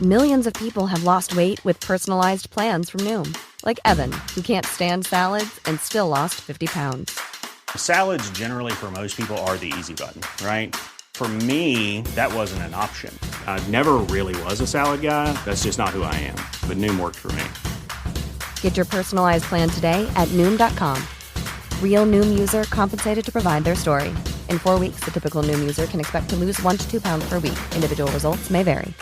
Millions of people have lost weight with personalized plans from Noom. Like Evan, who can't stand salads and still lost 50 pounds. Salads generally for most people are the easy button, right? For me, that wasn't an option. I never really was a salad guy. That's just not who I am. But Noom worked for me. Get your personalized plan today at Noom.com. Real Noom user compensated to provide their story. In 4 weeks, the typical Noom user can expect to lose 1 to 2 pounds per week. Individual results may vary.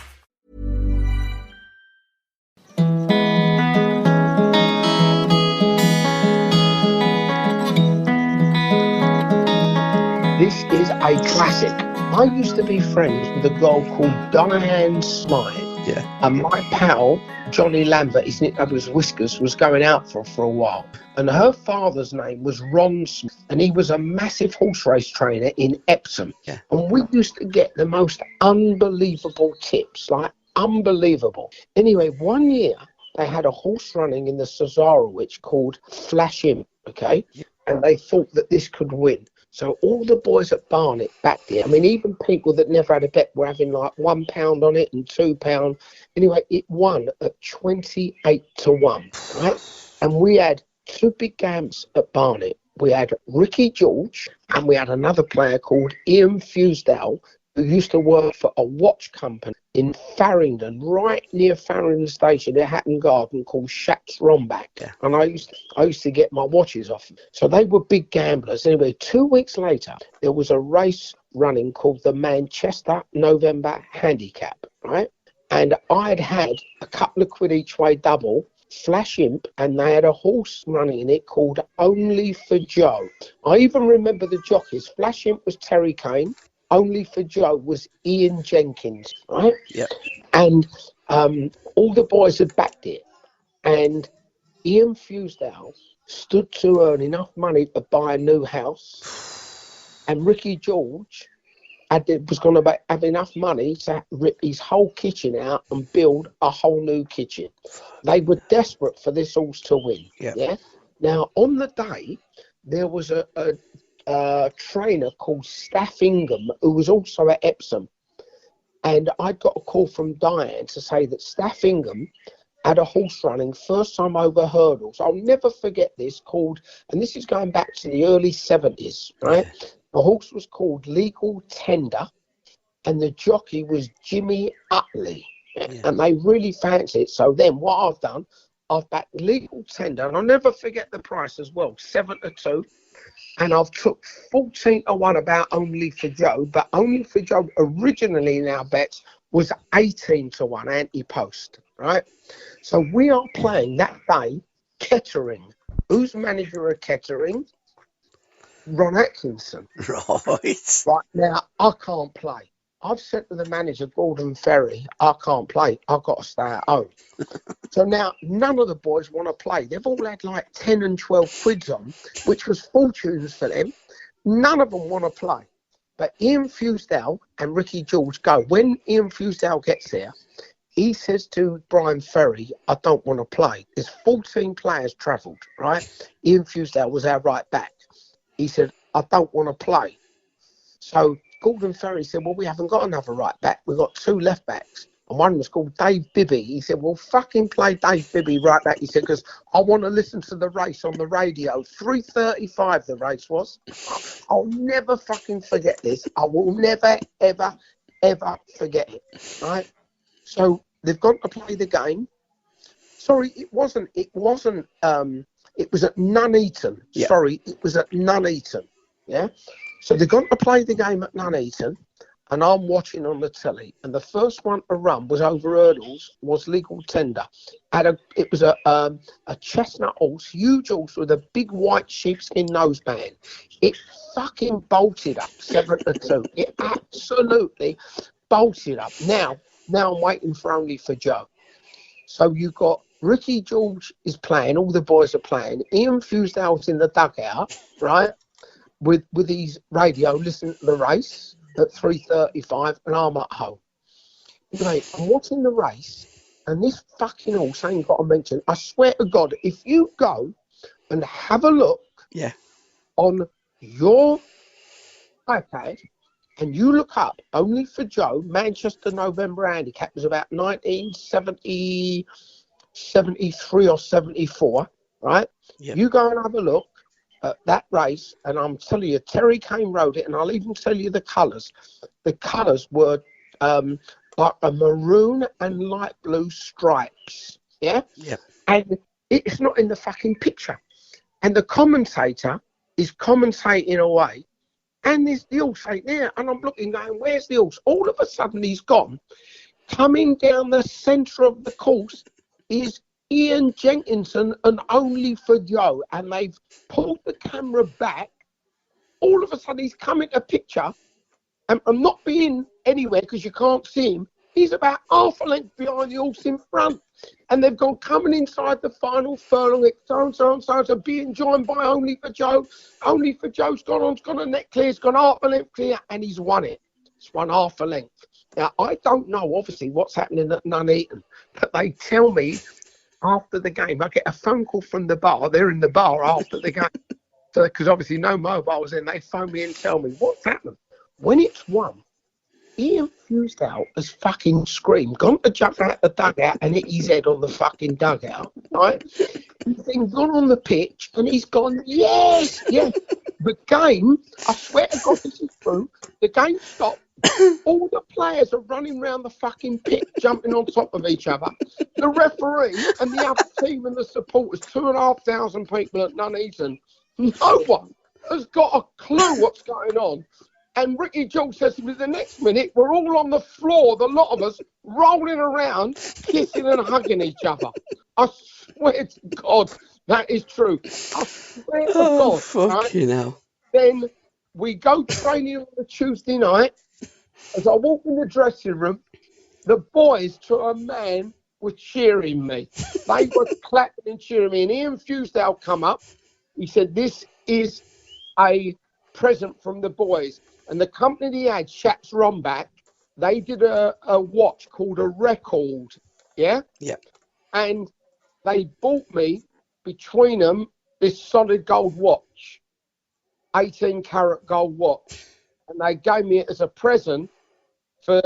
This is a classic. I used to be friends with a girl called Diane Smythe. Yeah. And my pal, Johnny Lambert, his nickname was Whiskers, was going out for a while. And her father's name was Ron Smith. And he was a massive horse race trainer in Epsom. Yeah. And we used to get the most unbelievable tips, like unbelievable. Anyway, one year they had a horse running in the Cesarewitch called Flash Imp, okay? Yeah. And they thought that this could win. So all the boys at Barnet backed it. I mean, even people that never had a bet were having like £1 on it and £2. Anyway, it won at 28-1, right? And we had two big games at Barnet. We had Ricky George and we had another player called Ian Fusedale, who used to work for a watch company in Farringdon, right near Farringdon Station, a Hatton Garden called Shacks Romback. Yeah. And I used to get my watches off them. So they were big gamblers. Anyway, 2 weeks later, there was a race running called the Manchester November Handicap, right? And I'd had a couple of quid each way double, Flash Imp, and they had a horse running in it called Only for Joe. I even remember the jockeys. Flash Imp was Terry Kane. Only for Joe was Ian Jenkins, right? Yeah. And all the boys had backed it. And Ian Fusedale stood to earn enough money to buy a new house. And Ricky George was going to have enough money to rip his whole kitchen out and build a whole new kitchen. They were desperate for this horse to win. Yeah. Now, on the day, there was a trainer called Staff Ingham, who was also at Epsom, and I'd got a call from Diane to say that Staff Ingham had a horse running first time over hurdles. I'll never forget this, called, and this is going back to the early 70s, right? The horse was called Legal Tender and the jockey was Jimmy Utley. And they really fancied it. So then what I've done, I've backed Legal Tender, and I'll never forget the price as well, 7-2. And I've took 14-1 about Only for Joe, but Only for Joe originally in our bets was 18-1 anti-post, right? So we are playing that day Kettering. Who's manager of Kettering? Ron Atkinson. Right. Right now, I can't play. I've said to the manager, Gordon Ferry, I can't play. I've got to stay at home. So now, none of the boys want to play. They've all had like 10 and 12 quids on, which was fortunes for them. None of them want to play. But Ian Fusedale and Ricky George go. When Ian Fusedale gets there, he says to Brian Ferry, I don't want to play. There's 14 players travelled, right? Ian Fusedale was our right back. He said, I don't want to play. So Gordon Ferry said, well, we haven't got another right back. We've got two left backs. And one was called Dave Bibby. He said, well, fucking play Dave Bibby right back. He said, because I want to listen to the race on the radio. 3:35 the race was. I'll never fucking forget this. I will never, ever, ever forget it. Right? So they've got to play the game. Sorry, it was at Nuneaton. Yeah. Sorry, it was at Nuneaton. Yeah? So they've got to play the game at Nuneaton, and I'm watching on the telly. And the first one to run was over hurdles, was Legal Tender. It was a chestnut horse, huge horse with a big white sheepskin noseband. It fucking bolted up 7-2. It absolutely bolted up. Now I'm waiting for Only for Joe. So you've got Ricky George is playing, all the boys are playing. Ian Fusedale's in the dugout, right? With his radio, listening to the race at 3:35, and I'm at home. Anyway, I'm watching the race, and this fucking horse ain't got to mention. I swear to God, if you go and have a look on your iPad And you look up, Only for Joe, Manchester November Handicap was about 1970, 73 or 74, right? Yep. You go and have a look at that race, and I'm telling you, Terry Kane rode it, and I'll even tell you the colours. The colours were like a maroon and light blue stripes, yeah? Yep. And it's not in the fucking picture. And the commentator is commentating away, and there's the horse ain't there. And I'm looking, going, where's the horse? All of a sudden, he's gone. Coming down the centre of the course is Ian Jenkinson and Only for Joe. And they've pulled the camera back. All of a sudden, he's come into picture. And I'm not being anywhere because you can't see him. He's about half a length behind the horse in front. And they've gone coming inside the final furlong. It's so being joined by Only for Joe. Only for Joe's gone on, it's gone a neck clear, it's gone half a length clear, and he's won it. It's won half a length. Now, I don't know, obviously, what's happening at Nuneaton, but they tell me after the game, I get a phone call from the bar. They're in the bar after the game. So, because obviously no mobiles in, they phone me and tell me what's happened. When it's won, Ian Fusdale has fucking screamed, gone to jump out the dugout and hit his head on the fucking dugout, right? He's then gone on the pitch and he's gone, yes. The game, I swear to God, this is true, the game stopped. All the players are running around the fucking pitch, jumping on top of each other. The referee and the other team and the supporters, 2,500 people at Nuneaton, no one has got a clue what's going on. And Ricky George says to me, the next minute, we're all on the floor, the lot of us, rolling around, kissing and hugging each other. I swear to God, that is true. I swear to God. Fucking hell. Then we go training on the Tuesday night. As I walk in the dressing room, the boys, to a man, were cheering me. They were clapping and cheering me. And Ian Fusdale come up. He said, this is a present from the boys. And the company he had, Schatz Rombach, they did a watch called a Record, yeah? Yep. And they bought me, between them, this solid gold watch, 18-carat gold watch. And they gave me it as a present for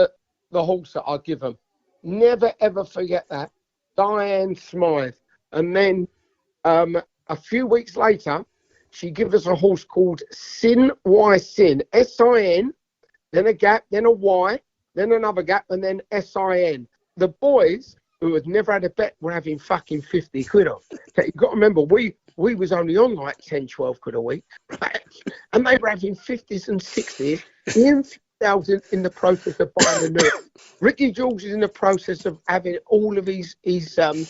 the horse that I give them. Never, ever forget that. Diane Smythe. And then a few weeks later, she gave us a horse called Sin Y Sin, S-I-N, then a gap, then a Y, then another gap, and then S-I-N. The boys, who had never had a bet, were having fucking 50 quid off. So you've got to remember, we was only on like 10, 12 quid a week, right? And they were having 50s and 60s. Ian Fusdale's in the process of buying a new. Ricky George is in the process of having all of his kitchen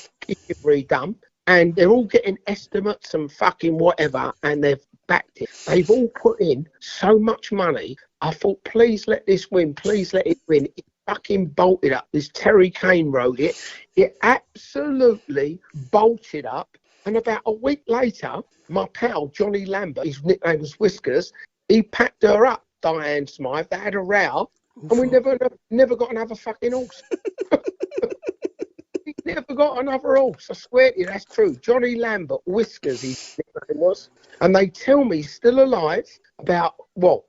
redone. And they're all getting estimates and fucking whatever, and they've backed it. They've all put in so much money. I thought, please let this win. Please let it win. It fucking bolted up. This Terry Kane rode it. It absolutely bolted up. And about a week later, my pal, Johnny Lambert, his nickname was Whiskers, he packed her up, Diane Smythe. They had a row, and we never got another fucking horse. He never got another horse. I swear to you, that's true. Johnny Lambert, Whiskers, his nickname was. And they tell me he's still alive. About 4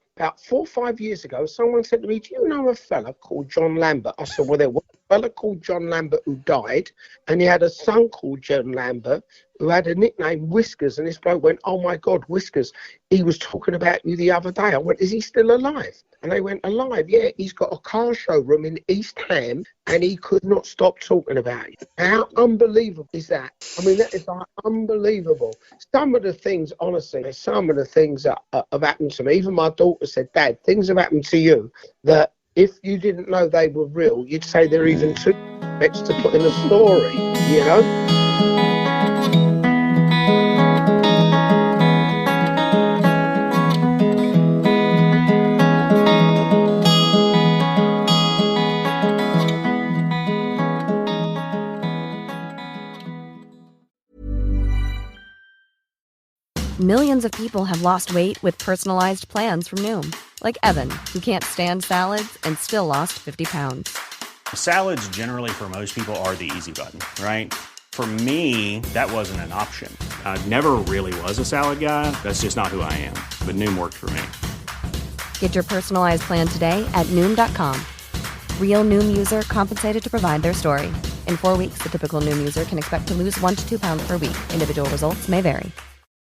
or 5 years ago, someone said to me, do you know a fella called John Lambert? I said, well, there was a fella called John Lambert who died, and he had a son called John Lambert who had a nickname Whiskers. And this bloke went, oh, my God, Whiskers, he was talking about you the other day. I went, is he still alive? And they went, alive? Yeah, he's got a car showroom in East Ham, and he could not stop talking about it. How unbelievable is that? I mean, that is like unbelievable. Some of the things, honestly, some of the things that have happened to me, even my daughter said, Dad, things have happened to you that if you didn't know they were real, you'd say they're even too much to put in a story, you know? Millions of people have lost weight with personalized plans from Noom. Like Evan, who can't stand salads and still lost 50 pounds. Salads generally for most people are the easy button, right? For me, that wasn't an option. I never really was a salad guy. That's just not who I am. But Noom worked for me. Get your personalized plan today at Noom.com. Real Noom user compensated to provide their story. In 4 weeks, the typical Noom user can expect to lose 1 to 2 pounds per week. Individual results may vary.